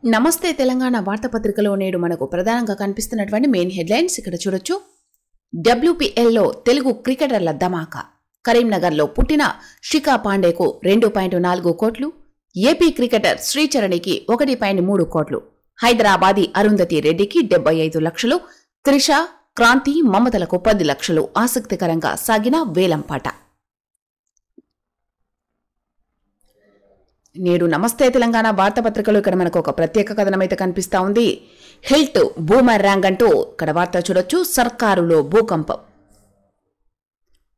నమస్తే తెలంగాణ వార్తాపత్రికలో నేడు మనకు ప్రధానంగా కనిపిస్తున్నటువంటి మెయిన్ హెడ్లైన్స్ ఇక్కడ చూడొచ్చు. WPLలో తెలుగు క్రికెటర్ల ధమాకా. కరీంనగర్లో పుట్టిన శిఖా పాండేకు 2.4 కోట్లు, ఏపీ క్రికెటర్ శ్రీచరణికి 1.3 కోట్లు, హైదరాబాదీ అరుంధతి రెడ్డికి 75 లక్షలు, త్రిష, క్రాంతి, మమతలకు 10 లక్షలు. ఆసక్తికరంగా సాగిన వేలంపాట. నేడు నమస్తే తెలంగాణ వార్తాపత్రికలో ఇక్కడ మనకు ఒక ప్రత్యేక కథనం అయితే కనిపిస్తా ఉంది. హెల్త్ బూమర్ ర్యాంగ్ అంటూ ఇక్కడ వార్త చూడొచ్చు. సర్కారులో భూకంపం.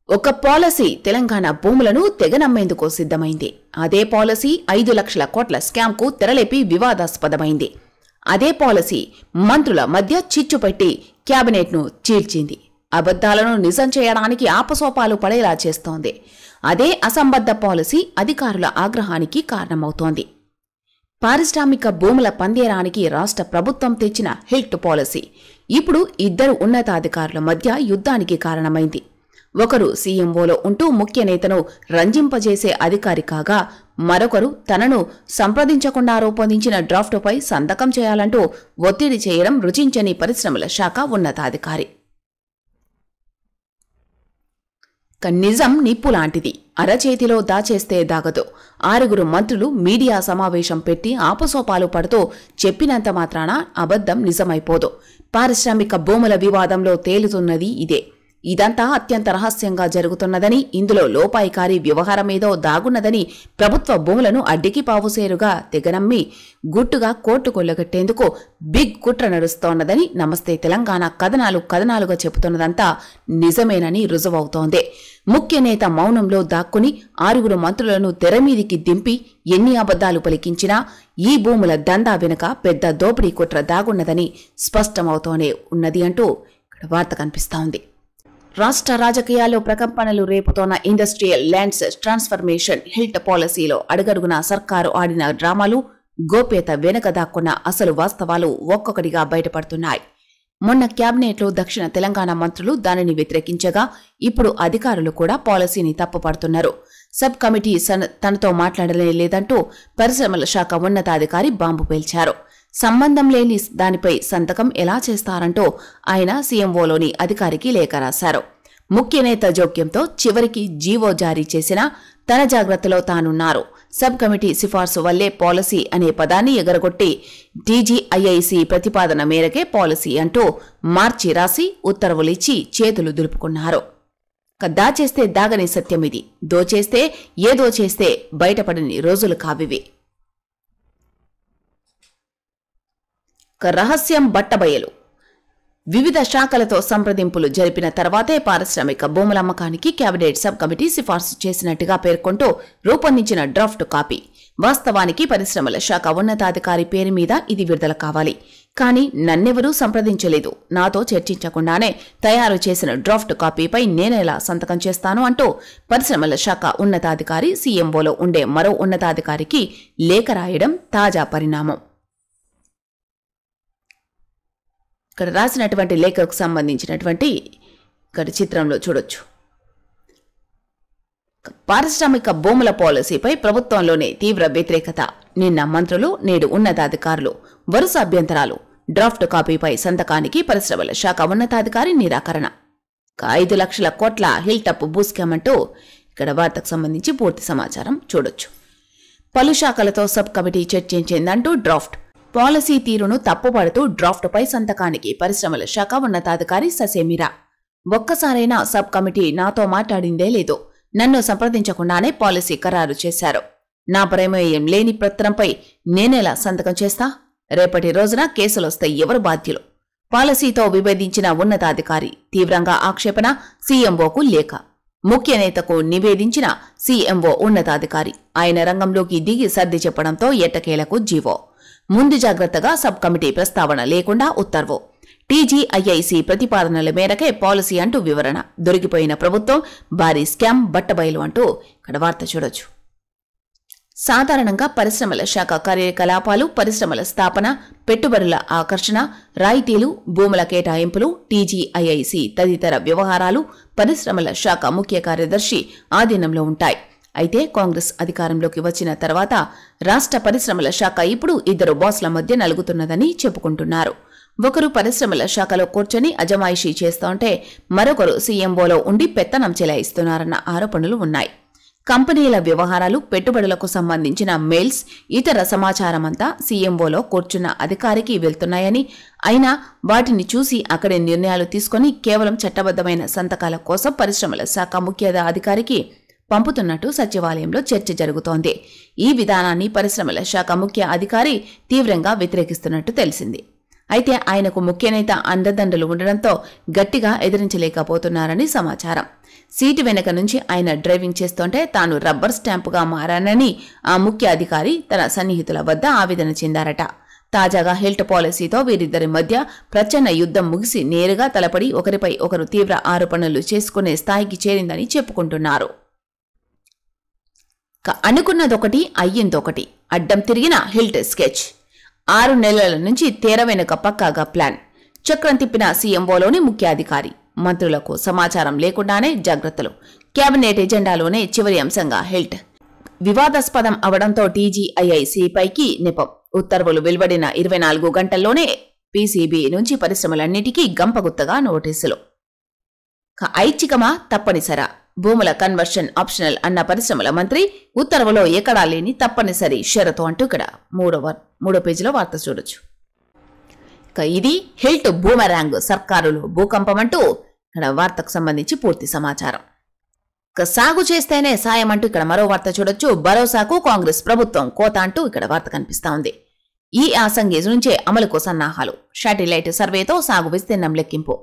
ఒక పాలసీ తెలంగాణ భూములను తెగనమ్మేందుకు సిద్ధమైంది. అదే పాలసీ 5 లక్షల కోట్ల స్కామ్కు తెరలేపి వివాదాస్పదమైంది. అదే పాలసీ మంత్రుల మధ్య చిచ్చుపెట్టి క్యాబినెట్ను చీల్చింది. అబద్దాలను నిజం చేయడానికి ఆపసోపాలు పడేలా చేస్తోంది. అదే అసంబద్ధ పాలసీ అధికారుల ఆగ్రహానికి కారణమవుతోంది. పారిశ్రామిక భూముల పందేరానికి రాష్ట్ర ప్రభుత్వం తెచ్చిన హెల్త్ పాలసీ ఇప్పుడు 2 ఉన్నతాధికారుల మధ్య యుద్ధానికి కారణమైంది. ఒకరు సీఎంఓలో ఉంటూ ముఖ్య నేతను రంజింపజేసే అధికారి కాగా, మరొకరు తనను సంప్రదించకుండా రూపొందించిన డ్రాఫ్టుపై సంతకం చేయాలంటూ ఒత్తిడి చేయడం రుచించని పరిశ్రమల శాఖ ఉన్నతాధికారి. నిజం నిప్పు లాంటిది, అరచేతిలో దాచేస్తే దాగదు. 6 మంత్రులు మీడియా సమావేశం పెట్టి ఆపసోపాలు పడుతూ చెప్పినంత మాత్రాన అబద్ధం నిజమైపోదు. పారిశ్రామిక భూముల వివాదంలో తేలుతున్నది ఇదే. ఇదంతా అత్యంత రహస్యంగా జరుగుతున్నదని, ఇందులో లోపాయికారి వ్యవహారమేదో దాగున్నదని, ప్రభుత్వ భూములను అడ్డికి పావుసేరుగా తెగనమ్మి గుట్టుగా కోర్టు కొల్లగట్టేందుకు బిగ్ కుట్ర నడుస్తోన్నదని నమస్తే తెలంగాణ కథనాలుగా చెబుతున్నదంతా నిజమేనని రుజువవుతోంది. ముఖ్య నేత మౌనంలో దాక్కుని 6 మంత్రులను తెరమీదికి దింపి ఎన్ని అబద్దాలు పలికించినా ఈ భూముల దందా వెనుక పెద్ద దోపిడీ కుట్ర దాగున్నదని స్పష్టమవుతూనే ఉన్నది అంటూ ఇక్కడ వార్త కనిపిస్తోంది. రాష్ట్ర రాజకీయాల్లో ప్రకంపనలు రేపుతోన్న ఇండస్ట్రియల్ ల్యాండ్స్ ట్రాన్స్ఫర్మేషన్ హెల్త్ పాలసీలో అడుగడుగునా సర్కారు ఆడిన డ్రామాలు, గోప్యత వెనుక దాక్కున్న అసలు వాస్తవాలు ఒక్కొక్కటిగా బయటపడుతున్నాయి. మొన్న క్యాబినెట్లో దక్షిణ తెలంగాణ మంత్రులు దానిని వ్యతిరేకించగా, ఇప్పుడు అధికారులు కూడా పాలసీని తప్పుపడుతున్నారు. సబ్ కమిటీ తనతో మాట్లాడలేదంటూ పరిశ్రమల శాఖ ఉన్నతాధికారి బాంబు పేల్చారు. సంబంధం లేని దానిపై సంతకం ఎలా చేస్తారంటూ ఆయన సీఎంఓలోని అధికారికి లేఖ రాశారు. ముఖ్య నేత జోక్యంతో చివరికి జీవో జారీ చేసినా తన జాగ్రత్తలో తానున్నారు. సబ్ కమిటీ సిఫార్సు వల్లే పాలసీ అనే పదాన్ని ఎగరగొట్టి టీజీఐఐసీ ప్రతిపాదన మేరకే పాలసీ అంటూ మార్చి రాసి ఉత్తర్వులిచ్చి చేతులు దులుపుకున్నారు. దాచేస్తే దాగని సత్యమిది. దోచేస్తే ఏదో చేస్తే బయటపడని రోజులు కావివి. రహస్యం బట్టబయలు. వివిధ శాఖలతో సంప్రదింపులు జరిపిన తర్వాతే పారిశ్రామిక భూముల అమ్మకానికి కేబినెట్ సబ్ కమిటీ సిఫార్సు చేసినట్టుగా పేర్కొంటూ రూపొందించిన డ్రాఫ్ట్ కాపీ. వాస్తవానికి పరిశ్రమల శాఖ ఉన్నతాధికారి పేరు మీద ఇది విడుదల కావాలి. కానీ నన్నెవరూ సంప్రదించలేదు. నాతో చర్చించకుండానే తయారు చేసిన డ్రాఫ్ట్ కాపీపై నేనెలా సంతకం చేస్తాను అంటూ పరిశ్రమల శాఖ ఉన్నతాధికారి సీఎంఓలో ఉండే మరో ఉన్నతాధికారికి లేఖ రాయడం తాజా పరిణామం. ఇక్కడ రాసినటువంటి లేఖకు సంబంధించినటువంటి ఇక్కడ చిత్రంలో చూడొచ్చు. పారిశ్రామిక భూముల పాలసీపై ప్రభుత్వంలోనే తీవ్ర వ్యతిరేకత. నిన్న మంత్రులు, నేడు ఉన్నతాధికారులు వరుస అభ్యంతరాలు. డ్రాఫ్ట్ కాపీపై సంతకానికి పరిశ్రమల శాఖ ఉన్నతాధికారి నిరాకరణ. 5 లక్షల కోట్ల హిల్టప్ భూస్కామ్ అంటూ ఇక్కడ వార్తకు సంబంధించి పూర్తి సమాచారం చూడొచ్చు. పలు శాఖలతో సబ్ కమిటీ చర్చించిందంటూ డ్రాఫ్ట్. పాలసీ తీరును తప్పుపడుతూ డ్రాఫ్టుపై సంతకానికి పరిశ్రమల శాఖ ఉన్నతాధికారి ససేమిరా. ఒక్కసారైనా సబ్ కమిటీ నాతో మాట్లాడిందే లేదు. నన్ను సంప్రదించకుండానే పాలసీ ఖరారు చేశారు. నా ప్రమేయం లేని పత్రంపై నేనెలా సంతకం చేస్తా? రేపటి రోజున కేసులొస్తే ఎవరు బాధ్యులు? పాలసీతో విభేదించిన ఉన్నతాధికారి. తీవ్రంగా ఆక్షేపణ. సీఎంఓకు లేఖ. ముఖ్య నేతకు నివేదించిన సీఎంఓ ఉన్నతాధికారి. ఆయన రంగంలోకి దిగి సర్ది చెప్పడంతో ఎట్టకేలకు జీవో. ముందు జాగ్రత్తగా సబ్ కమిటీ ప్రస్తావన లేకుండా ఉత్తర్వు. టీజీఐఐసీ ప్రతిపాదనల మేరకే పాలసీ అంటూ వివరణ. దొరికిపోయిన ప్రభుత్వం, భారీ స్కామ్ బట్టబయలు అంటూ ఇక్కడ వార్త చూడొచ్చు. సాధారణంగా పరిశ్రమల శాఖ కార్యకలాపాలు, పరిశ్రమల స్థాపన, పెట్టుబడుల ఆకర్షణ, రాయితీలు, భూముల కేటాయింపులు, టీజీఐఐసీ తదితర వ్యవహారాలు పరిశ్రమల శాఖ ముఖ్య కార్యదర్శి ఆధీనంలో ఉంటాయి. అయితే కాంగ్రెస్ అధికారంలోకి వచ్చిన తర్వాత రాష్ట్ర పరిశ్రమల శాఖ ఇప్పుడు ఇద్దరు బాస్ల మధ్య నలుగుతున్నదని చెప్పుకుంటున్నారు. ఒకరు పరిశ్రమల శాఖలో కూర్చొని అజమాయిషీ చేస్తోంటే మరొకరు సీఎంఓలో ఉండి పెత్తనం చెలాయిస్తున్నారన్న ఆరోపణలు ఉన్నాయి. కంపెనీల వ్యవహారాలు, పెట్టుబడులకు సంబంధించిన మెయిల్స్, ఇతర సమాచారమంతా సీఎంఓలో కూర్చున్న అధికారికి వెళ్తున్నాయని, అయినా వాటిని చూసి అక్కడే నిర్ణయాలు తీసుకుని కేవలం చట్టబద్దమైన సంతకాల కోసం పరిశ్రమల శాఖ ముఖ్య అధికారికి పంపుతున్నట్టు సచివాలయంలో చర్చ జరుగుతోంది. ఈ విధానాన్ని పరిశ్రమల శాఖ ముఖ్య అధికారి తీవ్రంగా వ్యతిరేకిస్తున్నట్టు తెలిసింది. అయితే ఆయనకు ముఖ్య నేత అండదండలు ఉండడంతో గట్టిగా ఎదిరించలేకపోతున్నారని సమాచారం. సీటు వెనక నుంచి ఆయన డ్రైవింగ్ చేస్తుంటే తాను రబ్బర్ స్టాంపుగా మారానని ఆ ముఖ్య అధికారి తన సన్నిహితుల వద్ద ఆవేదన చెందారట. తాజాగా హెల్త్ పాలసీతో వీరిద్దరి మధ్య ప్రచన్న యుద్ధం ముగిసి నేరుగా తలపడి ఒకరిపై ఒకరు తీవ్ర ఆరోపణలు చేసుకునే స్థాయికి చేరిందని చెప్పుకుంటున్నారు. అనుకున్నదొకటి, అయ్యిందొకటి. అడ్డం తిరిగిన హెల్త్ స్కెచ్. 6 నెలల నుంచి తెర వెనుక పక్కాగా ప్లాన్. చక్రం తిప్పిన సీఎంఓలోని ముఖ్య అధికారి. మంత్రులకు సమాచారం లేకుండానే జాగ్రత్తలు. కేబినెట్ ఎజెండాలోనే చివరి అంశంగా హెల్త్. వివాదాస్పదం అవడంతో టీజీఐఐసీపైకి నెపం. ఉత్తర్వులు వెలువడిన 24 గంటల్లోనే పీసీబీ నుంచి పరిశ్రమలన్నిటికీ గంపగుత్తగా నోటీసులు. ఐచ్ఛికమా తప్పనిసరా? భూముల కన్వర్షన్ ఆప్షనల్ అన్న పరిశ్రమల మంత్రి, ఉత్తర్వులో ఎక్కడా లేని తప్పనిసరి షరతు అంటూ ఇక్కడ మూడో పేజీలో వార్త చూడొచ్చు. ఇది హెల్త్ బూమరాంగ్, సర్కారులో భూకంపమంటూ ఇక్కడ వార్తకు సంబంధించి పూర్తి సమాచారం. సాగు చేస్తేనే సాయం అంటూ ఇక్కడ మరో వార్త చూడొచ్చు. భరోసాకు కాంగ్రెస్ ప్రభుత్వం కోత అంటూ ఇక్కడ వార్త కనిపిస్తా ఉంది. ఈ యాసంగి నుంచే అమలుకు సన్నాహాలు. శాటిలైట్ సర్వేతో సాగు విస్తీర్ణం లెక్కింపు.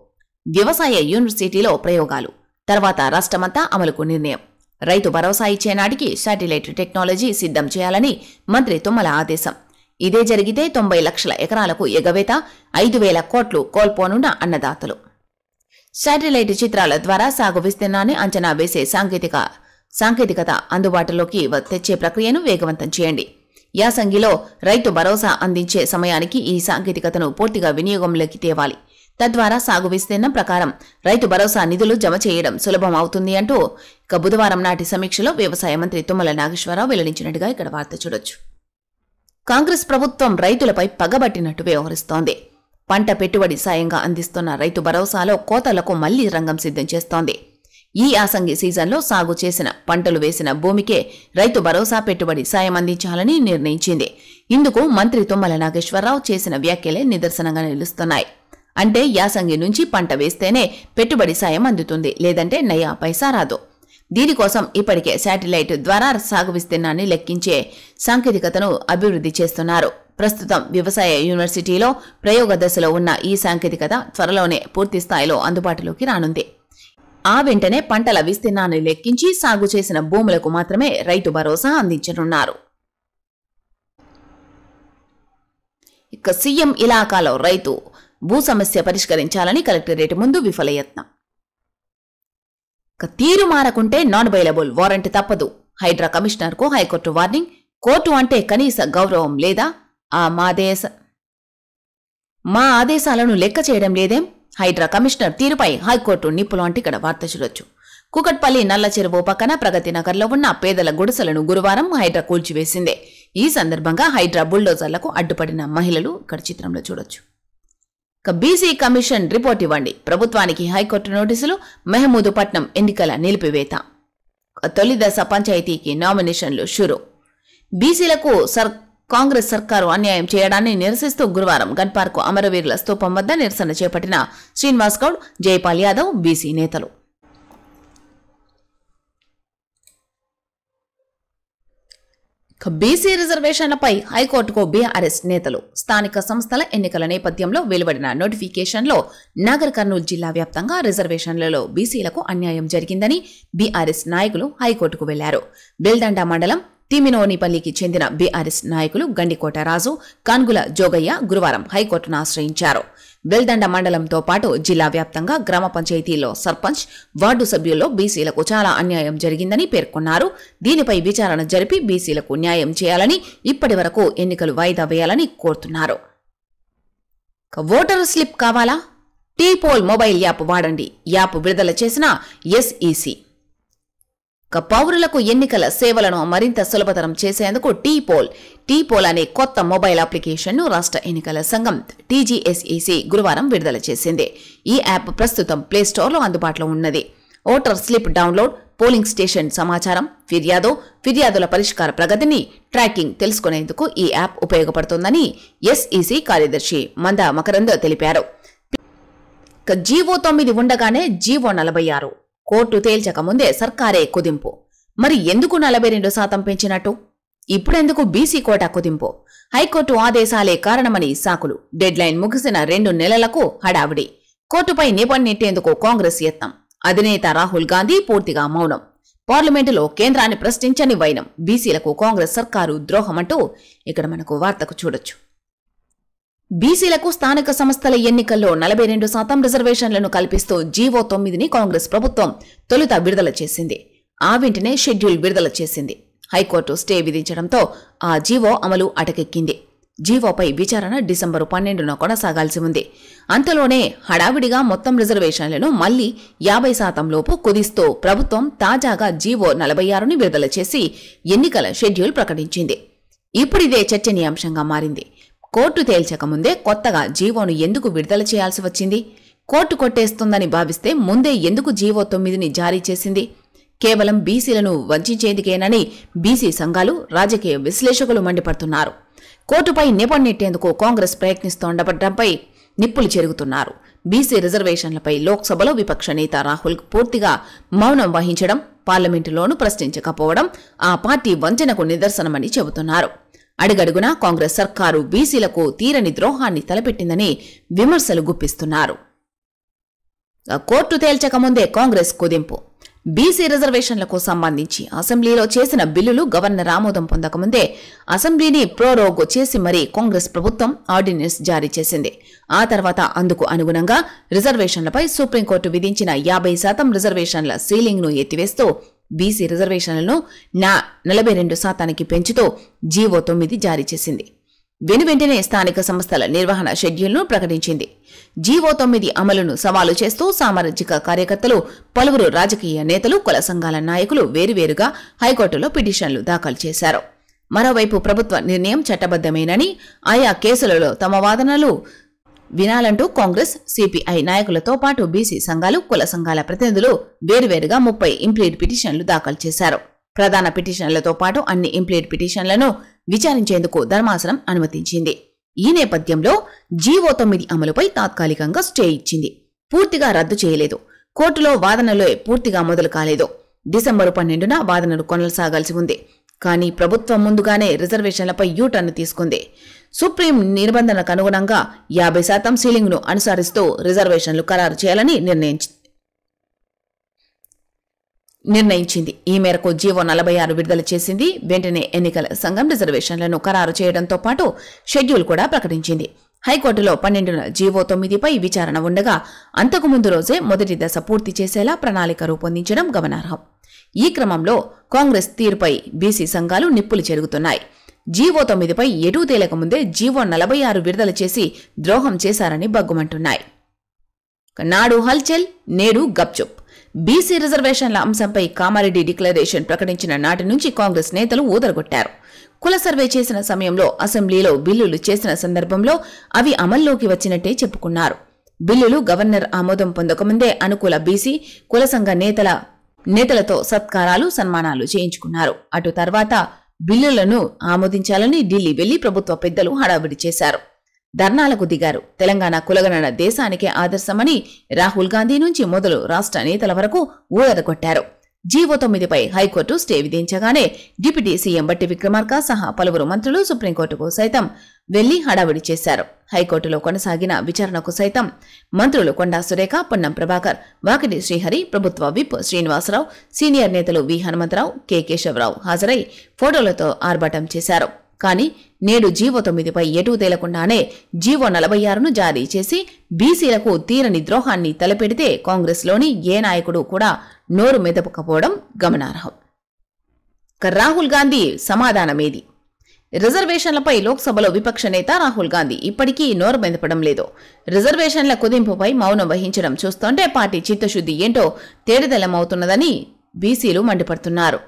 వ్యవసాయ యూనివర్సిటీలో ప్రయోగాలు. తర్వాత రాష్ట్రమంతా అమలుకు నిర్ణయం. రైతు భరోసా ఇచ్చే నాటికి శాటిలైట్ టెక్నాలజీ సిద్ధం చేయాలని మంత్రి తుమ్మల ఆదేశం. ఇదే జరిగితే 90 లక్షల ఎకరాలకు ఎగవేత, 5,000 కోట్లు కోల్పోనున్న అన్నదాతలు. శాటిలైట్ చిత్రాల ద్వారా సాగు విస్తీర్ణాన్ని అంచనా వేసే సాంకేతికత అందుబాటులోకి తెచ్చే ప్రక్రియను వేగవంతం చేయండి. యాసంగిలో రైతు భరోసా అందించే సమయానికి ఈ సాంకేతికతను పూర్తిగా వినియోగంలోకి తేవాలి. తద్వారా సాగు విస్తీర్ణం ప్రకారం రైతు భరోసా నిధులు జమ చేయడం సులభం అవుతుంది అంటూ బుధవారం నాటి సమీక్షలో వ్యవసాయ మంత్రి తుమ్మల నాగేశ్వరరావు వెల్లడించినట్టుగా ఇక్కడ వార్త చూడొచ్చు. కాంగ్రెస్ ప్రభుత్వం రైతులపై పగబట్టినట్టు వ్యవహరిస్తోంది. పంట పెట్టుబడి సాయంగా అందిస్తున్న రైతు భరోసాలో కోతలకు మళ్లీ రంగం సిద్ధం చేస్తోంది. ఈ యాసంగి సీజన్లో సాగు చేసిన పంటలు వేసిన భూమికే రైతు భరోసా పెట్టుబడి సాయం అందించాలని నిర్ణయించింది. ఇందుకు మంత్రి తుమ్మల నాగేశ్వరరావు చేసిన వ్యాఖ్యలే నిదర్శనంగా నిలుస్తున్నాయి. అంటే యాసంగి నుంచి పంట వేస్తేనే పెట్టుబడి సాయం అందుతుంది, లేదంటే నయా పైసా రాదు. దీనికోసం ఇప్పటికే శాటిలైట్ ద్వారా సాగు విస్తీర్ణాన్ని లెక్కించే సాంకేతికతను అభివృద్ధి చేస్తున్నారు. ప్రస్తుతం వ్యవసాయ యూనివర్సిటీలో ప్రయోగ దశలో ఉన్న ఈ సాంకేతికత త్వరలోనే పూర్తి స్థాయిలో అందుబాటులోకి రానుంది. ఆ వెంటనే పంటల విస్తీర్ణాన్ని లెక్కించి సాగు చేసిన భూములకు మాత్రమే రైతు భరోసా అందించనున్నారు. ఇక సీఎం ఇలాకాలో రైతు భూ సమస్య పరిష్కరించాలని కలెక్టరేట్ ముందు విఫలయత్నం. తీరు మారకుంటే నాన్ బెయిలబుల్ వారెంట్ తప్పదు. హైడ్రా కమిషనర్కు హైకోర్టు వార్నింగ్. కోర్టు అంటే కనీస గౌరవం లేదా? మా ఆదేశాలను లెక్క చేయడం లేదేం? హైడ్రా కమిషనర్ తీరుపై హైకోర్టు నిప్పులు అంటే ఇక్కడ వార్త చూడొచ్చు. కుకట్పల్లి నల్ల చెరువు పక్కన ప్రగతి నగర్లో ఉన్న పేదల గుడిసెలను గురువారం హైడ్రా కూల్చివేసింది. ఈ సందర్భంగా హైడ్రా బుల్డోజర్లకు అడ్డుపడిన మహిళలు ఇక్కడ చిత్రంలో చూడొచ్చు. బీసీ కమిషన్ రిపోర్ట్ ఇవ్వండి. ప్రభుత్వానికి హైకోర్టు నోటీసులు. మహమూదుపట్నం ఎన్నికల నిలిపివేత. తొలి దశ పంచాయతీకి నామినేషన్లు షురు. బీసీలకు కాంగ్రెస్ సర్కారు అన్యాయం చేయడాన్ని నిరసిస్తూ గురువారం గన్పార్కు అమరవీరుల స్తూపం వద్ద నిరసన చేపట్టిన శ్రీనివాస్ గౌడ్, జైపాల్ యాదవ్ బీసీ నేతలు. బీసీ రిజర్వేషన్లపై హైకోర్టుకు బీఆర్ఎస్ నేతలు. స్థానిక సంస్థల ఎన్నికల నేపథ్యంలో వెలువడిన నోటిఫికేషన్లో నాగర్ కర్నూలు జిల్లా వ్యాప్తంగా రిజర్వేషన్లలో బీసీలకు అన్యాయం జరిగిందని బీఆర్ఎస్ నాయకులు హైకోర్టుకు వెళ్లారు. బెల్దండ మండలం తిమినోనిపల్లికి చెందిన బీఆర్ఎస్ నాయకులు గండికోట రాజు, కాన్గుల జోగయ్య గురువారం హైకోర్టును ఆశ్రయించారు. బెల్దండ మండలంతో పాటు జిల్లా వ్యాప్తంగా గ్రామ పంచాయతీల్లో సర్పంచ్, వార్డు సభ్యుల్లో బీసీలకు చాలా అన్యాయం జరిగిందని పేర్కొన్నారు. దీనిపై విచారణ జరిపి బీసీలకు న్యాయం చేయాలని, ఇప్పటి వరకు ఎన్నికలు వాయిదా వేయాలని కోరుతున్నారు. ఓటరు స్లిప్ కావాలా? టీ పోల్ మొబైల్ యాప్ వాడండి. యాప్ విడుదల చేసిన ఎస్ఈసీ. పౌరులకు ఎన్నికల సేవలను మరింత సులభతరం చేసేందుకు టీ-పోల్ అనే కొత్త మొబైల్ అప్లికేషన్ను రాష్ట్ర ఎన్నికల సంఘం టీజీఎస్ఈసీ గురువారం విడుదల చేసింది. ఈ యాప్ ప్రస్తుతం ప్లేస్టోర్లో అందుబాటులో ఉన్నది. Voter slip download, polling station సమాచారం, ఫిర్యాదుల పరిష్కార ప్రగతిని ట్రాకింగ్ తెలుసుకునేందుకు ఈ యాప్ ఉపయోగపడుతుందని ఎస్ఈసీ కార్యదర్శి మంద మకరంద్ తెలిపారు. జీవో 9 ఉండగానే జీవో 46 కోర్టు తేల్చక ముందే సర్కారే కుదింపు. మరి ఎందుకు 42% పెంచినట్టు? ఇప్పుడెందుకు బీసీ కోటా కుదింపు? హైకోర్టు ఆదేశాలే కారణమని సాకులు. డెడ్లైన్ ముగిసిన 2 నెలలకు హడావిడి. కోర్టుపై నిబంధెట్టేందుకు కాంగ్రెస్ యత్నం. అధినేత రాహుల్ గాంధీ పూర్తిగా మౌనం. పార్లమెంటులో కేంద్రాన్ని ప్రశ్నించని వైనం. బీసీలకు కాంగ్రెస్ సర్కారు ద్రోహమంటూ ఇక్కడ మనకు వార్తకు చూడొచ్చు. బీసీలకు స్థానిక సంస్థల ఎన్నికల్లో 42% రిజర్వేషన్లను కల్పిస్తూ జీవో 9ని కాంగ్రెస్ ప్రభుత్వం తొలుత విడుదల చేసింది. ఆ వెంటనే షెడ్యూల్ విడుదల చేసింది. హైకోర్టు స్టే విధించడంతో ఆ జీవో అమలు అటకెక్కింది. జీవోపై విచారణ డిసెంబరు 12న కొనసాగాల్సి ఉంది. అంతలోనే హడావిడిగా మొత్తం రిజర్వేషన్లను మళ్లీ 50% లోపు కుదిస్తూ ప్రభుత్వం తాజాగా జీవో 46ని విడుదల చేసి ఎన్నికల షెడ్యూల్ ప్రకటించింది. ఇప్పుడిదే చర్చనీయాంశంగా మారింది. కోర్టు తేల్చకముందే కొత్తగా జీవోను ఎందుకు విడుదల చేయాల్సి వచ్చింది? కోర్టు కొట్టేస్తుందని భావిస్తే ముందే ఎందుకు జీవో 9ని జారీ చేసింది? కేవలం బీసీలను వంచేందుకేనని బీసీ సంఘాలు, రాజకీయ విశ్లేషకులు మండిపడుతున్నారు. కోర్టుపై నిబంధెట్టేందుకు కాంగ్రెస్ ప్రయత్నిస్తోండటంపై నిప్పులు చెరుగుతున్నారు. బీసీ రిజర్వేషన్లపై లోక్సభలో విపక్ష నేత రాహుల్ పూర్తిగా మౌనం వహించడం, పార్లమెంటులోనూ ప్రశ్నించకపోవడం ఆ పార్టీ వంచనకు నిదర్శనమని చెబుతున్నారు. అడుగడుగునా కాంగ్రెస్ సర్కారు బీసీలకు తీరని ద్రోహాన్ని తలపెట్టిందని విమర్శలు గుప్పిస్తున్నారు. కోర్టు తేల్చకముందే కాంగ్రెస్ కుదింపు. బీసీ రిజర్వేషన్లకు సంబంధించి అసెంబ్లీలో చేసిన బిల్లులు గవర్నర్ ఆమోదం పొందకముందే అసెంబ్లీని ప్రోరోగ్ చేసి మరీ కాంగ్రెస్ ప్రభుత్వం ఆర్డినెన్స్ జారీ చేసింది. ఆ తర్వాత అందుకు అనుగుణంగా రిజర్వేషన్లపై సుప్రీంకోర్టు విధించిన 50% రిజర్వేషన్ల సీలింగ్ను ఎత్తివేస్తూ బీసీ రిజర్వేషన్లను 42%కి పెంచుతూ జీవో 9 జారీ చేసింది. వెనువెంటనే స్థానిక సంస్థల నిర్వహణ షెడ్యూల్ను ప్రకటించింది. జీవో 9 అమలును సవాలు చేస్తూ సామాజిక కార్యకర్తలు, పలువురు రాజకీయ నేతలు, కుల సంఘాల నాయకులు వేరువేరుగా హైకోర్టులో పిటిషన్లు దాఖలు చేశారు. మరోవైపు ప్రభుత్వ నిర్ణయం చట్టబద్దమేనని, ఆయా కేసులలో తమ వాదనలు వినాలంటూ కాంగ్రెస్, సిపిఐ నాయకులతో పాటు బీసీ సంఘాలు, కుల సంఘాల ప్రతినిధులు వేరువేరుగా 30 ఇంప్లీడ్ పిటిషన్లు దాఖలు చేశారు. ప్రధాన పిటిషన్లతో పాటు అన్ని ఇంప్లీడ్ పిటిషన్లను విచారించేందుకు ధర్మాసనం అనుమతించింది. ఈ నేపథ్యంలో జీవో 9 అమలుపై తాత్కాలికంగా స్టే ఇచ్చింది. పూర్తిగా రద్దు చేయలేదు. కోర్టులో వాదనలో పూర్తిగా మొదలు కాలేదు. డిసెంబరు 12న వాదనలు కొనసాగాల్సి ఉంది. కానీ ప్రభుత్వం ముందుగానే రిజర్వేషన్లపై యూటర్న్ తీసుకుంది. సుప్రీం నిబంధనలకు అనుగుణంగా 50% సీలింగ్ను అనుసరిస్తూ రిజర్వేషన్లు ఖరారు చేయాలని నిర్ణయించింది. ఈ మేరకు జీవో 46 విడుదల చేసింది. వెంటనే ఎన్నికల సంఘం రిజర్వేషన్లను ఖరారు చేయడంతో పాటు షెడ్యూల్ కూడా ప్రకటించింది. హైకోర్టులో 12న జీవో 9పై విచారణ ఉండగా అంతకుముందు రోజే మొదటి దశ పూర్తి చేసేలా ప్రణాళిక రూపొందించడం గమనార్హం. ఈ క్రమంలో కాంగ్రెస్ తీరుపై బీసీ సంఘాలు నిప్పులు చెరుగుతున్నాయి. జీవో 9పై ఎటూ తేలకముందే జీవో 46 విడుదల చేసి ద్రోహం చేశారని బగ్గుమంటున్నాయి. నాడు హల్చల్, నేడు గప్చుప్. బీసీ రిజర్వేషన్ల అంశంపై కామారెడ్డి డిక్లరేషన్ ప్రకటించిన నాటి నుంచి కాంగ్రెస్ నేతలు ఊదరగొట్టారు. కుల సర్వే చేసిన సమయంలో, అసెంబ్లీలో బిల్లులు చేసిన సందర్భంలో అవి అమల్లోకి వచ్చినట్టే చెప్పుకున్నారు. బిల్లులు గవర్నర్ ఆమోదం పొందకముందే అనుకూల బీసీ, కుల సంఘ నేతలతో సత్కారాలు, సన్మానాలు చేయించుకున్నారు. అటు తర్వాత బిల్లులను ఆమోదించాలని ఢిల్లీ వెళ్లి ప్రభుత్వ పెద్దలు హడావిడి చేశారు. ధర్నాలకు దిగారు. తెలంగాణ కులగణన దేశానికే ఆదర్శమని రాహుల్ గాంధీ నుంచి మొదలు రాష్ట్ర నేతల వరకు ఊరదకొట్టారు. జీవో 9పై హైకోర్టు స్టే విధించగానే డిప్యూటీ సీఎం బట్టి విక్రమార్క సహా పలువురు మంత్రులు సుప్రీంకోర్టుకు సైతం వెళ్లి హడావిడి చేశారు. హైకోర్టులో కొనసాగిన విచారణకు సైతం మంత్రులు కొండా సురేఖ, పొన్నం ప్రభాకర్, వాకిటి శ్రీహరి, ప్రభుత్వ విప్ శ్రీనివాసరావు, సీనియర్ నేతలు వి హనుమంతరావు, కె కేశవరావు హాజరై ఫోటోలతో ఆర్భాటం చేశారు. కానీ నేడు జీవో 9పై ఎటూ తేలకుండానే జీవో 46ను జారీ చేసి బీసీలకు తీరని ద్రోహాన్ని తలపెడితే కాంగ్రెస్లోని ఏ నాయకుడు కూడా నోరు మెదపకపోవడం గమనార్హం. రాహుల్ గాంధీ సమాధానమేది? రిజర్వేషన్లపై లోక్సభలో విపక్ష నేత రాహుల్ గాంధీ ఇప్పటికీ నోరు మెదపడం లేదు. రిజర్వేషన్ల కుదింపుపై మౌనం వహించడం చూస్తుంటే పార్టీ చిత్తశుద్ధి ఏంటో తేటతెల్లమవుతున్నదని బీసీలు మండిపడుతున్నారు.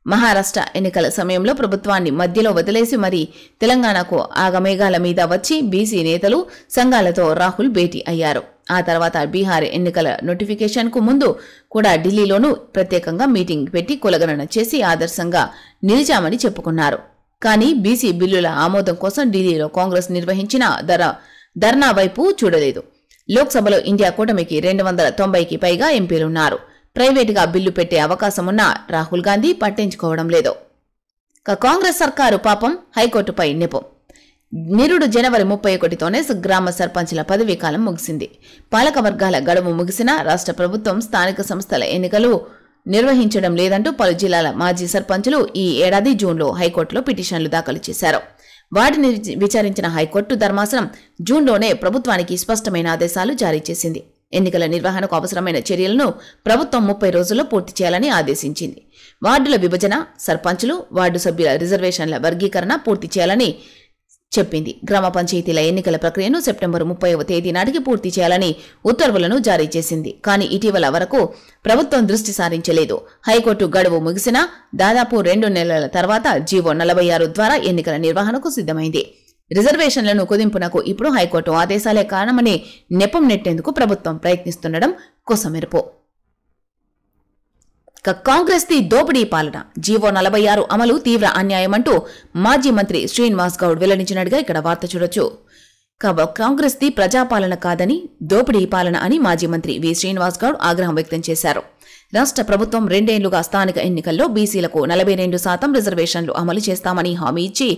మహారాష్ట్ర ఎన్నికల సమయంలో ప్రభుత్వాన్ని మధ్యలో వదిలేసి మరీ తెలంగాణకు ఆగమేఘాల మీద వచ్చి బీసీ నేతలు సంఘాలతో రాహుల్ భేటీ అయ్యారు. ఆ తర్వాత బీహార్ ఎన్నికల నోటిఫికేషన్కు ముందు కూడా ఢిల్లీలోనూ ప్రత్యేకంగా మీటింగ్ పెట్టి కులగణన చేసి ఆదర్శంగా నిలిచామని చెప్పుకున్నారు. కానీ బీసీ బిల్లుల ఆమోదం కోసం ఢిల్లీలో కాంగ్రెస్ నిర్వహించిన ధర్నా వైపు చూడలేదు. లోక్సభలో ఇండియా కూటమికి 290కి పైగా ఎంపీలున్నారు. ప్రైవేటుగా బిల్లు పెట్టే అవకాశమున్నా రాహుల్ గాంధీ పట్టించుకోవడం లేదు. కాంగ్రెస్ సర్కారు పాపం హైకోర్టుపై నెపం. నిరుడు జనవరి 31తోనే గ్రామ సర్పంచ్ల పదవీకాలం ముగిసింది. పాలక వర్గాల గడువు ముగిసినా రాష్ట్ర ప్రభుత్వం స్థానిక సంస్థల ఎన్నికలు నిర్వహించడం లేదంటూ పలు జిల్లాల మాజీ సర్పంచులు ఈ ఏడాది జూన్లో హైకోర్టులో పిటిషన్లు దాఖలు చేశారు. వాటిని విచారించిన హైకోర్టు ధర్మాసనం జూన్లోనే ప్రభుత్వానికి స్పష్టమైన ఆదేశాలు జారీ చేసింది. ఎన్నికల నిర్వహణకు అవసరమైన చర్యలను ప్రభుత్వం 30 రోజుల్లో పూర్తి చేయాలని ఆదేశించింది. వార్డుల విభజన, సర్పంచులు, వార్డు సభ్యుల రిజర్వేషన్ల వర్గీకరణ పూర్తి చేయాలని చెప్పింది. గ్రామ పంచాయతీల ఎన్నికల ప్రక్రియను సెప్టెంబర్ 30వ తేదీ నాటికి పూర్తి చేయాలని ఉత్తర్వులను జారీ చేసింది. కానీ ఇటీవల వరకు ప్రభుత్వం దృష్టి సారించలేదు. హైకోర్టు గడువు ముగిసినా దాదాపు 2 నెలల తర్వాత జీవో 46 ద్వారా ఎన్నికల నిర్వహణకు సిద్ధమైంది. రిజర్వేషన్లను కుదింపునకు ఇప్పుడు హైకోర్టు ఆదేశాలే కారణమని నెపం నెట్టేందుకు ప్రభుత్వం ప్రయత్నిస్తుండడం కొసమెరుపు. కాంగ్రెస్ ది దోపిడీ పాలన, జీవో 46 అమలు తీవ్ర అన్యాయమంటూ మాజీ మంత్రి శ్రీనివాస్ గౌడ్ వెల్లడించినట్టుగా ఇక్కడ వార్త చూడొచ్చు. కాంగ్రెస్ ది ప్రజాపాలన కాదని దోపిడీ పాలన అని మాజీ మంత్రి వి శ్రీనివాస్ గౌడ్ ఆగ్రహం వ్యక్తం చేశారు. రాష్ట్ర ప్రభుత్వం 2 ఏళ్లుగా స్థానిక ఎన్నికల్లో బీసీలకు 42% రిజర్వేషన్లు అమలు చేస్తామని హామీ ఇచ్చి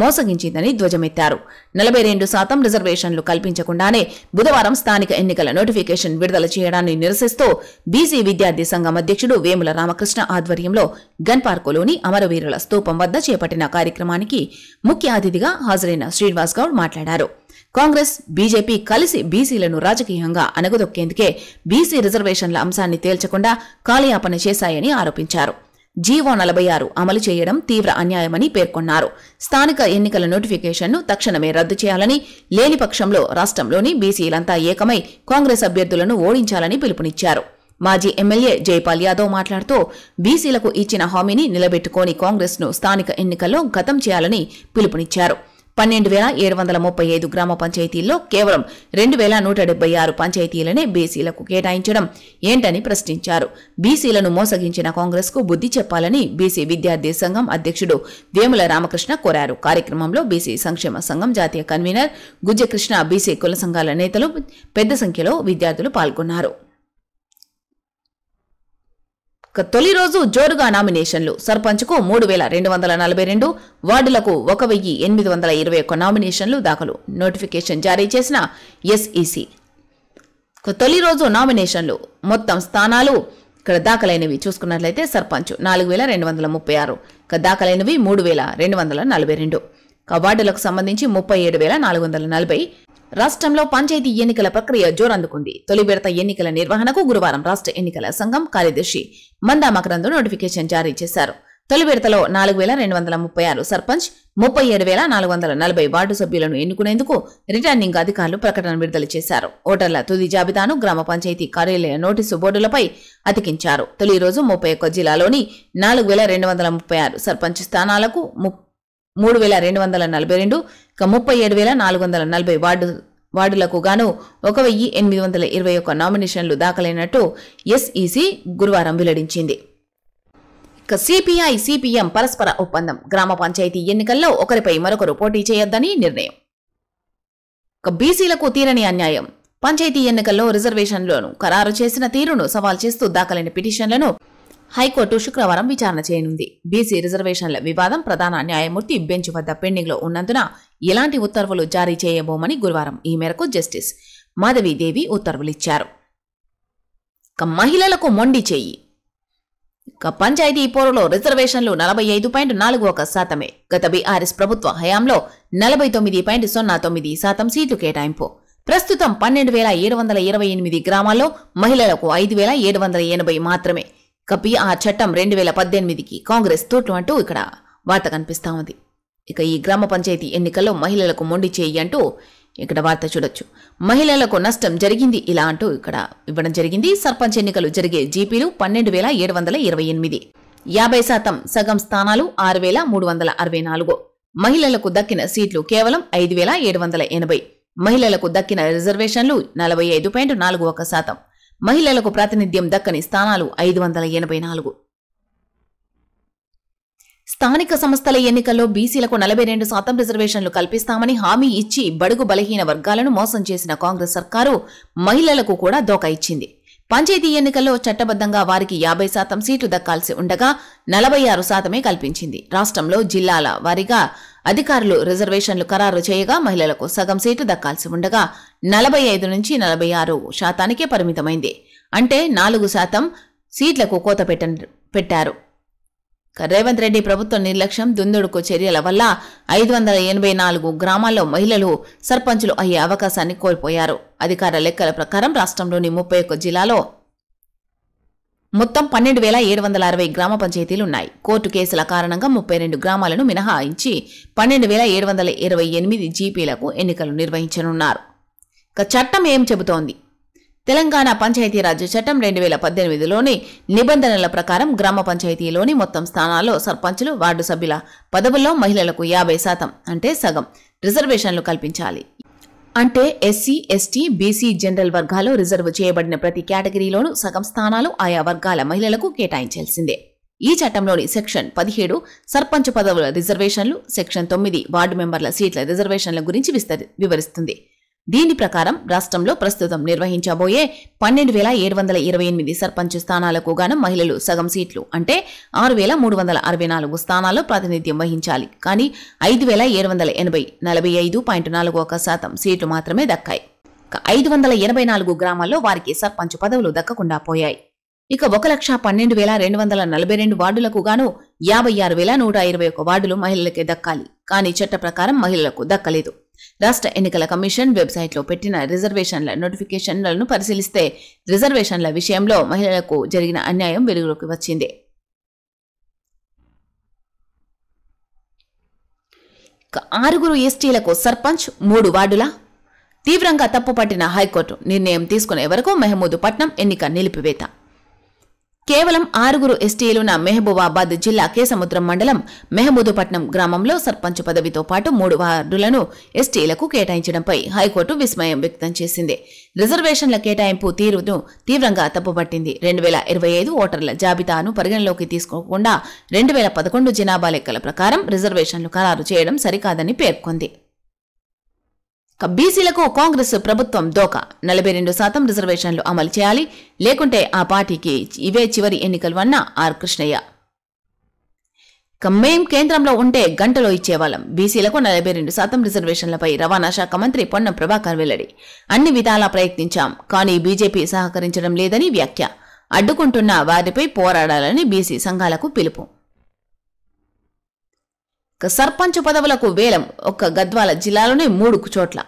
మోసగించిందని ధ్వజమెత్తారు. 42% రిజర్వేషన్లు కల్పించకుండానే బుధవారం స్థానిక ఎన్నికల నోటిఫికేషన్ విడుదల చేయడాన్ని నిరసిస్తూ బీసీ విద్యార్థి సంఘం అధ్యక్షుడు వేముల రామకృష్ణ ఆధ్వర్యంలో గన్ పార్కులోని అమరవీరుల స్తూపం వద్ద చేపట్టిన కార్యక్రమానికి ముఖ్య అతిథిగా హాజరైన శ్రీనివాస్ గౌడ్ మాట్లాడారు. కాంగ్రెస్, బీజేపీ కలిసి బీసీలను రాజకీయంగా అణగదొక్కేందుకే బీసీ రిజర్వేషన్ల అంశాన్ని తేల్చకుండా కాలయాపన చేశాయని ఆరోపించారు. జీవో 46 అమలు చేయడం తీవ్ర అన్యాయమని పేర్కొన్నారు. స్థానిక ఎన్నికల నోటిఫికేషన్ను తక్షణమే రద్దు చేయాలని, లేని పక్షంలో రాష్ట్రంలోని బీసీలంతా ఏకమై కాంగ్రెస్ అభ్యర్థులను ఓడించాలని పిలుపునిచ్చారు. మాజీ ఎమ్మెల్యే జైపాల్ యాదవ్ మాట్లాడుతూ బీసీలకు ఇచ్చిన హామీని నిలబెట్టుకోని కాంగ్రెస్ను స్థానిక ఎన్నికల్లో గతం చేయాలని పిలుపునిచ్చారు. 12,735 గ్రామ పంచాయతీల్లో కేవలం 2,176 పంచాయతీలనే బీసీలకు కేటాయించడం ఏంటని ప్రశ్నించారు. బీసీలను మోసగించిన కాంగ్రెస్ కు బుద్ధి చెప్పాలని బీసీ విద్యార్థి సంఘం అధ్యక్షుడు వేముల రామకృష్ణ కోరారు. కార్యక్రమంలో బీసీ సంక్షేమ సంఘం జాతీయ కన్వీనర్ గుజ్జకృష్ణ, బీసీ కుల సంఘాల నేతలు పెద్ద సంఖ్యలో విద్యార్థులు పాల్గొన్నారు. తొలి రోజు జోరుగా నామినేషన్లు. సర్పంచ్కు 3,242, వార్డులకు 1,821 నామినేషన్లు దాఖలు. నోటిఫికేషన్ జారీ చేసిన ఎస్ఈసీ. తొలి రోజు నామినేషన్లు. మొత్తం స్థానాలు ఇక్కడ దాఖలైనవి చూసుకున్నట్లయితే సర్పంచ్ 4,236, దాఖలైనవి 3,242. వార్డులకు సంబంధించి 37,440. రాష్ట్రంలో పంచాయతీ ఎన్నికల ప్రక్రియ జోరందుకుంది. తొలి విడత ఎన్నికల నిర్వహణకు గురువారం రాష్ట్ర ఎన్నికల సంఘం కార్యదర్శి మందా మకరంద్ నోటిఫికేషన్ జారీ చేశారు. తొలి విడతలో 4,236 సర్పంచ్, 37,440 వార్డు సభ్యులను ఎన్నుకునేందుకు రిటర్నింగ్ అధికారులు ప్రకటన విడుదల చేశారు. ఓటర్ల తుది జాబితాను గ్రామ పంచాయతీ కార్యాలయ నోటీసు బోర్డులపై అతికించారు. తొలి రోజు 31 జిల్లాలోని 4,236 సర్పంచ్ స్థానాలకు 3,242, 37,440 వార్డులకు గాను 1,821 నామినేషన్లు దాఖలైనట్టు ఎస్ఈసీ గురువారం వెల్లడించింది. సిపిఐ, సిపిఎం పరస్పర ఒప్పందం. గ్రామ పంచాయతీ ఎన్నికల్లో ఒకరిపై మరొకరు పోటీ చేయొద్దని నిర్ణయం. బీసీలకు తీరని అన్యాయం. పంచాయతీ ఎన్నికల్లో రిజర్వేషన్లను ఖరారు చేసిన తీరును సవాల్ చేస్తూ దాఖలైన పిటిషన్లను హైకోర్టు శుక్రవారం విచారణ చేయనుంది. బీసీ రిజర్వేషన్ల వివాదం ప్రధాన న్యాయమూర్తి బెంచ్ వద్ద పెండింగ్లో ఉన్నందున ఎలాంటి ఉత్తర్వులు జారీ చేయబోమని గురువారం ఈ మేరకు జస్టిస్ మాధవీదేవి ఉత్తర్వులిచ్చారు. మహిళలకు మొండి చేయి. పంచాయతీ పోరులో రిజర్వేషన్లు 45.41%. గత బీఆర్ఎస్ ప్రభుత్వ హయాంలో 49.09% సీట్లు కేటాయింపు. ప్రస్తుతం 12,728 గ్రామాల్లో మహిళలకు 5,780 మాత్రమే. బీఆర్ చట్టం 2018కి కాంగ్రెస్ తోట్లు అంటూ ఇక్కడ వార్త కనిపిస్తా ఉంది. ఇక ఈ గ్రామ పంచాయతీ ఎన్నికల్లో మహిళలకు మొండి చేయి అంటూ ఇక్కడ వార్త చూడొచ్చు. మహిళలకు నష్టం జరిగింది ఇలా అంటూ ఇక్కడ ఇవ్వడం జరిగింది. సర్పంచ్ ఎన్నికలు జరిగే జీపీలు 12,728, 50% సగం స్థానాలు 6,364. మహిళలకు దక్కిన సీట్లు కేవలం 5,780. మహిళలకు దక్కిన రిజర్వేషన్లు 45.41%. మహిళలకు ప్రాతినిధ్యం దక్కని స్థానాలు 584. స్థానిక సంస్థల ఎన్నికల్లో బీసీలకు 42% రిజర్వేషన్లు కల్పిస్తామని హామీ ఇచ్చి బడుగు బలహీన వర్గాలను మోసం చేసిన కాంగ్రెస్ సర్కారు మహిళలకు కూడా దోకా ఇచ్చింది. పంచాయతీ ఎన్నికల్లో చట్టబద్దంగా వారికి 50% సీట్లు దక్కాల్సి ఉండగా 46% కల్పించింది. రాష్ట్రంలో జిల్లాల వారీగా అధికారులు రిజర్వేషన్లు ఖరారు చేయగా మహిళలకు సగం సీట్లు దక్కాల్సి ఉండగా 45 నుంచి 46% పరిమితమైంది. అంటే 4% సీట్లకు కోత పెట్టారు. రేవంత్ రెడ్డి ప్రభుత్వం నిర్లక్ష్యం, దుందుడుకు చర్యల వల్ల 584 గ్రామాల్లో మహిళలు సర్పంచులు అయ్యే అవకాశాన్ని కోల్పోయారు. అధికార లెక్కల ప్రకారం రాష్ట్రంలోని 31 జిల్లాలో మొత్తం 12,760 గ్రామ పంచాయతీలున్నాయి. కోర్టు కేసుల కారణంగా 32 గ్రామాలను మినహాయించి 12,728 జీపీలకు ఎన్నికలు నిర్వహించనున్నారు. చట్టం ఏం చెబుతోంది? తెలంగాణ పంచాయతీరాజ్ చట్టం 2018లోని నిబంధనల ప్రకారం గ్రామ పంచాయతీలోని మొత్తం స్థానాల్లో సర్పంచులు, వార్డు సభ్యుల పదవుల్లో మహిళలకు 50% అంటే సగం రిజర్వేషన్లు కల్పించాలి. అంటే ఎస్సీ, ఎస్టీ, బీసీ, జనరల్ వర్గాలు రిజర్వ్ చేయబడిన ప్రతి కేటగిరీలోనూ సగం స్థానాలు ఆయా వర్గాల మహిళలకు కేటాయించాల్సిందే. ఈ చట్టంలోని సెక్షన్ 17 సర్పంచ్ పదవుల రిజర్వేషన్లు, సెక్షన్ 9 వార్డు మెంబర్ల సీట్ల రిజర్వేషన్ల గురించి వివరిస్తుంది. దీని ప్రకారం రాష్ట్రంలో ప్రస్తుతం నిర్వహించబోయే 12,728 సర్పంచ్ స్థానాలకు గాను మహిళలు సగం సీట్లు అంటే 6,364 స్థానాల్లో ప్రాతినిధ్యం వహించాలి. కానీ 5,780 45.41% సీట్లు మాత్రమే దక్కాయి. 584 గ్రామాల్లో వారికి సర్పంచ్ పదవులు దక్కకుండా పోయాయి. ఇక 1,12,242 వార్డులకు గాను 56,121 వార్డులు మహిళలకే దక్కాలి. కానీ చట్ట ప్రకారం మహిళలకు దక్కలేదు. రాష్ట్ర ఎన్నికల కమిషన్ వెబ్సైట్లో పెట్టిన రిజర్వేషన్ల నోటిఫికేషన్లను పరిశీలిస్తే రిజర్వేషన్ల విషయంలో మహిళలకు జరిగిన అన్యాయం వెలుగులోకి వచ్చింది. 6 ఎస్టీలకు సర్పంచ్, 3 వార్డుల తీవ్రంగా తప్పుపట్టిన హైకోర్టు నిర్ణయం తీసుకునే వరకు మహమూదుపట్నం ఎన్నిక నిలిపివేత. కేవలం 6 ఎస్టీలున్న మహబూబాబాద్ జిల్లా కేసముద్రం మండలం మహమూదుపట్నం గ్రామంలో సర్పంచ్ పదవితో పాటు 3 వార్డులను ఎస్టీలకు కేటాయించడంపై హైకోర్టు విస్మయం వ్యక్తం చేసింది. రిజర్వేషన్ల కేటాయింపు తీరును తీవ్రంగా తప్పుపట్టింది. 2025 ఓటర్ల జాబితాను పరిగణలోకి తీసుకోకుండా 2011 జనాభా లెక్కల ప్రకారం రిజర్వేషన్లు ఖరారు చేయడం సరికాదని పేర్కొంది. బీసీలకు కాంగ్రెస్ ప్రభుత్వం దోకా, 42% రిజర్వేషన్లు అమలు చేయాలి, లేకుంటే ఆ పార్టీకి ఇవే చివరి ఎన్నికలు అన్న ఆర్ కృష్ణయ్య. మేం కేంద్రంలో ఉంటే గంటలో ఇచ్చేవాళ్ళం. బీసీలకు 42% రిజర్వేషన్లపై రవాణా శాఖ మంత్రి పొన్నం ప్రభాకర్ వెల్లడి. అన్ని విధాలా ప్రయత్నించాం, కానీ బీజేపీ సహకరించడం లేదని వ్యాఖ్య. అడ్డుకుంటున్న వారిపై పోరాడాలని బీసీ సంఘాలకు పిలుపు. సర్పంచ్ పదవులకు వేలం. ఒక్క గద్వాల జిల్లాలోనే 3 చోట్ల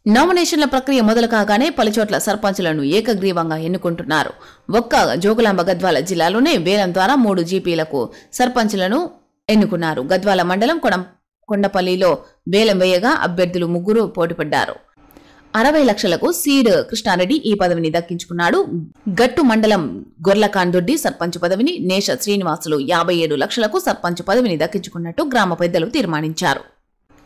నామినేషన్ల ప్రక్రియ మొదలు కాగానే పలుచోట్ల సర్పంచులను ఏకగ్రీవంగా ఎన్నుకుంటున్నారు. ఒక్క జోగులాంబ గద్వాల జిల్లాలోనే వేలం ద్వారా 3 జీపీలకు సర్పంచులను ఎన్నుకున్నారు. గద్వాల మండలం కొండపల్లిలో వేలం వేయగా అభ్యర్థులు 3 పోటీపడ్డారు. 60 లక్షలకు సీడ్ కృష్ణారెడ్డి ఈ పదవిని దక్కించుకున్నాడు. గట్టు మండలం గొర్లకాందొడ్డి సర్పంచ్ పదవిని నేష శ్రీనివాసులు 57 లక్షలకు సర్పంచ్ పదవిని దక్కించుకున్నట్టు గ్రామ పెద్దలు తీర్మానించారు.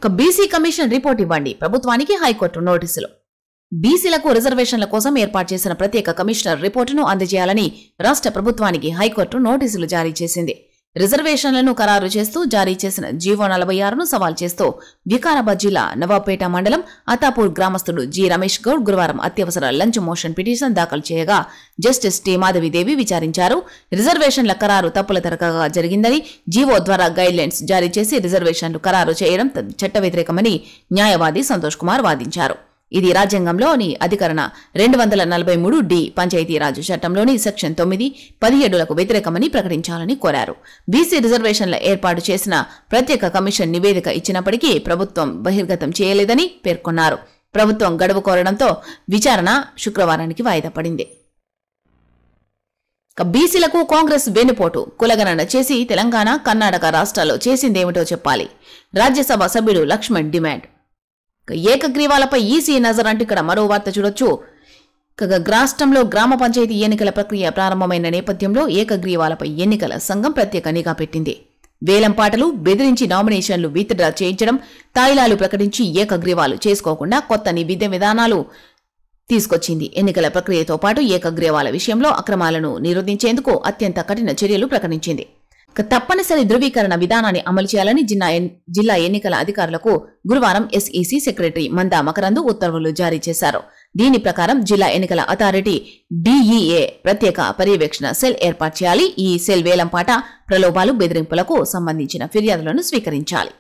బీసీ కమిషన్ రిపోర్ట్ ఇవ్వండి, ప్రభుత్వానికి హైకోర్టు నోటీసులు. బీసీలకు రిజర్వేషన్ల కోసం ఏర్పాటు చేసిన ప్రత్యేక కమిషనర్ రిపోర్టును అందజేయాలని రాష్ట్ర ప్రభుత్వానికి హైకోర్టు నోటీసులు జారీ చేసింది. రిజర్వేషన్లను ఖరారు చేస్తూ జారీ చేసిన జీవో 46ను సవాల్ చేస్తూ వికారాబాద్ జిల్లా నవాబ్పేట మండలం అతాపూర్ గ్రామస్తుడు జి రమేష్ గౌడ్ గురువారం అత్యవసర లంచ్ మోషన్ పిటిషన్ దాఖలు చేయగా జస్టిస్ టి మాధవిదేవి విచారించారు. రిజర్వేషన్ల ఖరారు తప్పుల తరగగా జరిగిందని, జీవో ద్వారా గైడ్లైన్స్ జారీ చేసి రిజర్వేషన్లు ఖరారు చేయడం చట్ట వ్యతిరేకమని న్యాయవాది సంతోష్ కుమార్ వాదించారు. ఇది రాజ్యాంగంలోని అధికరణ 243D పంచాయతీరాజ్ చట్టంలోని సెక్షన్ 9, 17లకు వ్యతిరేకమని ప్రకటించాలని కోరారు. బీసీ రిజర్వేషన్ల ఏర్పాటు చేసిన ప్రత్యేక కమిషన్ నివేదిక ఇచ్చినప్పటికీ ప్రభుత్వం బహిర్గతం చేయలేదని పేర్కొన్నారు. ప్రభుత్వం గడువు కోరడంతో విచారణ శుక్రవారానికి వాయిదా పడింది. బీసీలకు కాంగ్రెస్ వెన్నుపోటు. కులగణన చేసి తెలంగాణ, కర్ణాటక రాష్ట్రాల్లో చేసిందేమిటో చెప్పాలి. రాజ్యసభ సభ్యుడు లక్ష్మణ్ డిమాండ్. ఏకగ్రీవాలపై ఈసీ నజర్ అంటూ ఇక్కడ మరో వార్త చూడొచ్చు. రాష్ట్రంలో గ్రామ పంచాయతీ ఎన్నికల ప్రక్రియ ప్రారంభమైన నేపథ్యంలో ఏకగ్రీవాలపై ఎన్నికల సంఘం ప్రత్యేక నిఘా పెట్టింది. వేలంపాటలు, బెదిరించి నామినేషన్లు విత్డ్రా చేయించడం, తాయిలాలు ప్రకటించి ఏకగ్రీవాలు చేసుకోకుండా కొత్త విధానాలు తీసుకొచ్చింది. ఎన్నికల ప్రక్రియతో పాటు ఏకగ్రీవాల విషయంలో అక్రమాలను నిరోధించేందుకు అత్యంత కఠిన చర్యలు ప్రకటించింది. తప్పనిసరి ధృవీకరణ విధానాన్ని అమలు చేయాలని జిల్లా ఎన్నికల అధికారులకు గురువారం ఎస్ఈసీ సెక్రటరీ మందా మకరందు ఉత్తర్వులు జారీ చేశారు. దీని ప్రకారం జిల్లా ఎన్నికల అథారిటీ డిఈఏ ప్రత్యేక పర్యవేక్షణ సెల్ ఏర్పాటు చేయాలి. ఈ సెల్ వేలంపాట, ప్రలోభాలు, బెదిరింపులకు సంబంధించిన ఫిర్యాదులను స్వీకరించాలి.